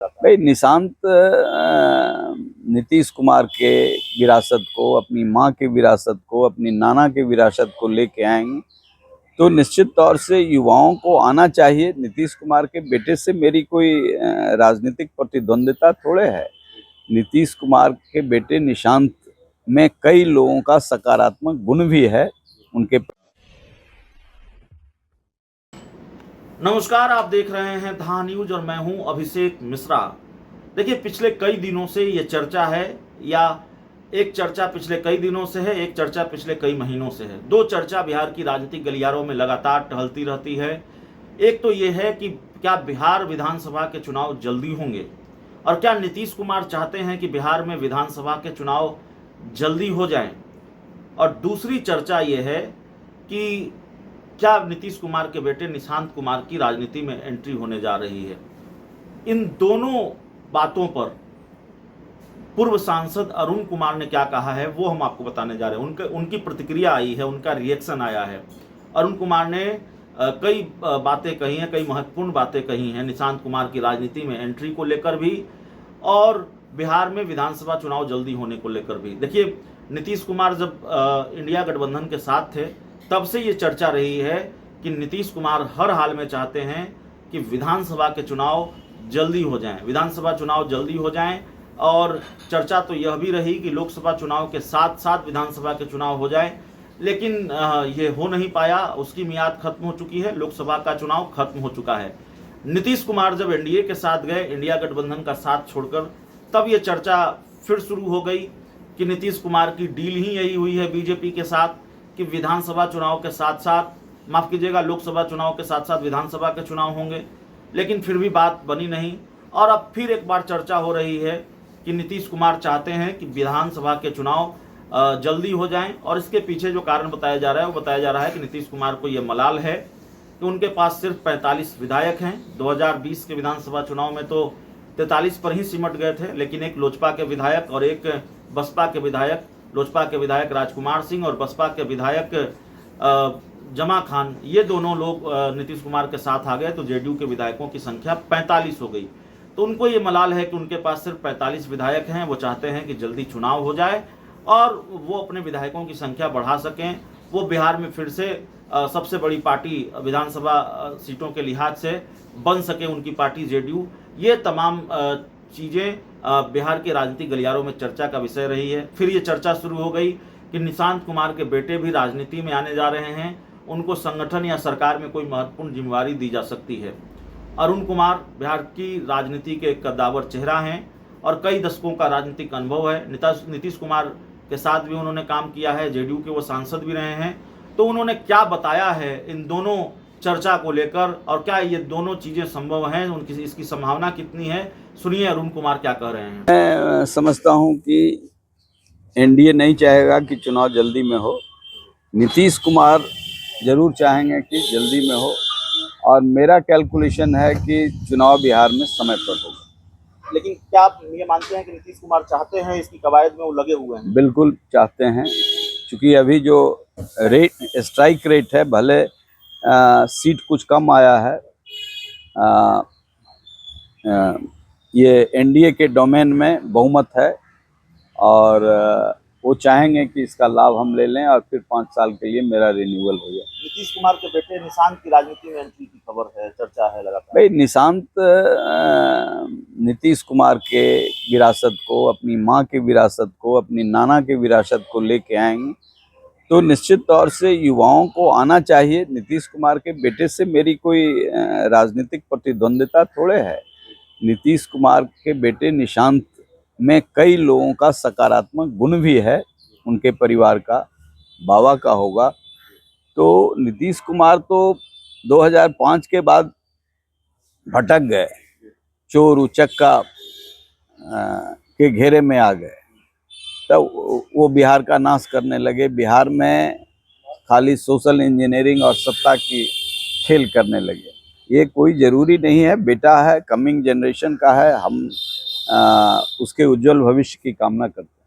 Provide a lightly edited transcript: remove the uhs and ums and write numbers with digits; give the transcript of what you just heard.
भाई निशांत नीतीश कुमार के विरासत को, अपनी माँ की विरासत को, अपनी नाना की विरासत को लेके आएंगे तो निश्चित तौर से युवाओं को आना चाहिए। नीतीश कुमार के बेटे से मेरी कोई राजनीतिक प्रतिद्वंदिता थोड़े है। नीतीश कुमार के बेटे निशांत में कई लोगों का सकारात्मक गुण भी है उनके। नमस्कार, आप देख रहे हैं धा न्यूज और मैं हूं अभिषेक मिश्रा। देखिए, पिछले कई दिनों से ये चर्चा है, या एक चर्चा पिछले कई दिनों से है, एक चर्चा पिछले कई महीनों से है। दो चर्चा बिहार की राजनीतिक गलियारों में लगातार टहलती रहती है। एक तो ये है कि क्या बिहार विधानसभा के चुनाव जल्दी होंगे, और क्या नीतीश कुमार चाहते हैं कि बिहार में विधानसभा के चुनाव जल्दी हो जाएं। और दूसरी चर्चा ये है कि क्या नीतीश कुमार के बेटे निशांत कुमार की राजनीति में एंट्री होने जा रही है। इन दोनों बातों पर पूर्व सांसद अरुण कुमार ने क्या कहा है वो हम आपको बताने जा रहे हैं। उनकी प्रतिक्रिया आई है, उनका रिएक्शन आया है। अरुण कुमार ने कई बातें कही हैं, कई महत्वपूर्ण बातें कही हैं निशांत कुमार की राजनीति में एंट्री को लेकर भी, और बिहार में विधानसभा चुनाव जल्दी होने को लेकर भी। देखिए, नीतीश कुमार जब इंडिया गठबंधन के साथ थे तब से ये चर्चा रही है कि नीतीश कुमार हर हाल में चाहते हैं कि विधानसभा के चुनाव जल्दी हो जाएं, विधानसभा चुनाव जल्दी हो जाएं। और चर्चा तो यह भी रही कि लोकसभा चुनाव के साथ साथ विधानसभा के चुनाव हो जाए, लेकिन ये हो नहीं पाया। उसकी मियाद खत्म हो चुकी है, लोकसभा का चुनाव खत्म हो चुका है। नीतीश कुमार जब एनडीए के साथ गए, इंडिया गठबंधन का साथ छोड़कर, तब ये चर्चा फिर शुरू हो गई कि नीतीश कुमार की डील ही यही हुई है बीजेपी के साथ कि विधानसभा चुनाव के साथ साथ, माफ कीजिएगा, लोकसभा चुनाव के साथ साथ विधानसभा के चुनाव होंगे। लेकिन फिर भी बात बनी नहीं, और अब फिर एक बार चर्चा हो रही है कि नीतीश कुमार चाहते हैं कि विधानसभा के चुनाव जल्दी हो जाएं। और इसके पीछे जो कारण बताया जा रहा है वो बताया जा रहा है कि नीतीश कुमार को ये मलाल है कि उनके पास सिर्फ 45 विधायक हैं। 2020 के विधानसभा चुनाव में तो 43 पर ही सिमट गए थे, लेकिन एक लोजपा के विधायक और एक बसपा के विधायक, लोजपा के विधायक राजकुमार सिंह और बसपा के विधायक जमा खान, ये दोनों लोग नीतीश कुमार के साथ आ गए, तो जेडीयू के विधायकों की संख्या 45 हो गई। तो उनको ये मलाल है कि उनके पास सिर्फ 45 विधायक हैं। वो चाहते हैं कि जल्दी चुनाव हो जाए और वो अपने विधायकों की संख्या बढ़ा सकें, वो बिहार में फिर से सबसे बड़ी पार्टी विधानसभा सीटों के लिहाज से बन सके, उनकी पार्टी जेडीयू। ये तमाम चीज़ें बिहार के राजनीतिक गलियारों में चर्चा का विषय रही है। फिर ये चर्चा शुरू हो गई कि निशांत कुमार के बेटे भी राजनीति में आने जा रहे हैं, उनको संगठन या सरकार में कोई महत्वपूर्ण जिम्मेवारी दी जा सकती है। अरुण कुमार बिहार की राजनीति के कद्दावर चेहरा हैं और कई दशकों का राजनीतिक अनुभव है। नीतीश कुमार के साथ भी उन्होंने काम किया है, जेडीयू के वो सांसद भी रहे हैं। तो उन्होंने क्या बताया है इन दोनों चर्चा को लेकर, और क्या ये दोनों चीज़ें संभव हैं, उनकी इसकी संभावना कितनी है, सुनिए अरुण कुमार क्या कह रहे हैं। मैं समझता हूं कि एनडीए नहीं चाहेगा कि चुनाव जल्दी में हो। नीतीश कुमार जरूर चाहेंगे कि जल्दी में हो, और मेरा कैलकुलेशन है कि चुनाव बिहार में समय पर होगा। लेकिन क्या आप ये मानते हैं कि नीतीश कुमार चाहते हैं, इसकी कवायद में वो लगे हुए हैं? बिल्कुल चाहते हैं, क्योंकि अभी जो स्ट्राइक रेट है, भले सीट कुछ कम आया है, ये एनडीए के डोमेन में बहुमत है, और वो चाहेंगे कि इसका लाभ हम ले लें और फिर 5 साल के लिए मेरा रिन्यूअल हो जाए। नीतीश कुमार के बेटे निशांत की राजनीति में एंट्री की खबर है, चर्चा है लगातार। भाई निशांत नीतीश कुमार के विरासत को, अपनी माँ की विरासत को, अपनी नाना की विरासत को लेके आएंगे तो निश्चित तौर से युवाओं को आना चाहिए। नीतीश कुमार के बेटे से मेरी कोई राजनीतिक प्रतिद्वंदिता थोड़े है। नीतीश कुमार के बेटे निशांत में कई लोगों का सकारात्मक गुण भी है उनके परिवार का, बाबा का होगा। तो नीतीश कुमार तो 2005 के बाद भटक गए, चोर उचक्का के घेरे में आ गए, तब वो बिहार का नाश करने लगे। बिहार में खाली सोशल इंजीनियरिंग और सत्ता की खेल करने लगे। ये कोई ज़रूरी नहीं है, बेटा है, कमिंग जनरेशन का है, हम उसके उज्जवल भविष्य की कामना करते हैं।